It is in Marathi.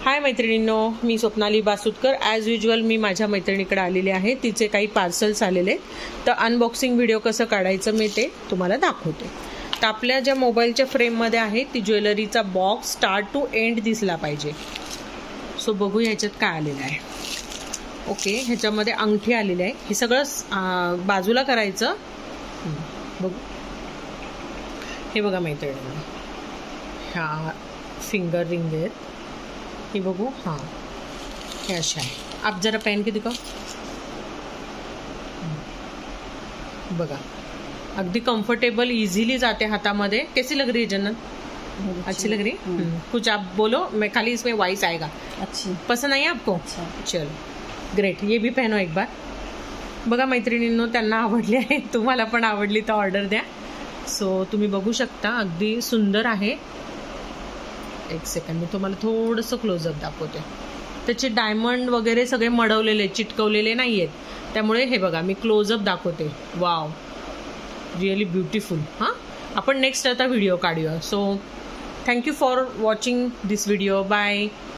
हाय मैत्रिणींनो, मी स्वप्नाली बासुदकर. ॲज युजल मी माझ्या मैत्रिणीकडे आलेले आहे. तिचे काही पार्सल्स आलेले आहेत, तर अनबॉक्सिंग व्हिडिओ कसं काढायचं मी ते तुम्हाला दाखवते. तर आपल्या ज्या मोबाईलच्या फ्रेममध्ये आहे ती ज्वेलरीचा बॉक्स स्टार्ट टू एंड दिसला पाहिजे. सो बघू ह्याच्यात काय आलेलं आहे. ओके, ह्याच्यामध्ये अंगठी आलेली आहे. हे सगळं बाजूला करायचं. बघू, हे बघा मैत्रिणींनो, ह्या फिंगर रिंग आहेत. हे बघू, हाँ ये अच्छा है. आप जरा पहन के दिखाओ. बघा, अगदी कंफर्टेबल, इजीली जाते हाथामध्ये. कैसी लग रही है जन्नत? अच्छी लग रही है. कुछ आप बोलो, मैं खाली इसमें वॉइस आएगा. अच्छी पसंद आई आपको? अच्छा. चलो ग्रेट. ये भी पहनो एक बार. बघा मैत्रिणींनो, त्यांना आवडली आहे, तुम्हाला पण आवडली तर ऑर्डर द्या. सो तुम्ही बघू शकता, अगदी सुंदर आहे. एक सेकंड, मी तुम्हाला थोडंसं क्लोजअप दाखवते. त्याचे डायमंड वगैरे सगळे मडवलेले, चिटकवलेले नाही आहेत. त्यामुळे हे बघा, मी क्लोजअप दाखवते. Wow, really beautiful. हां, आपण नेक्स्ट आता व्हिडिओ काढूया. So thank you for watching this video. Bye.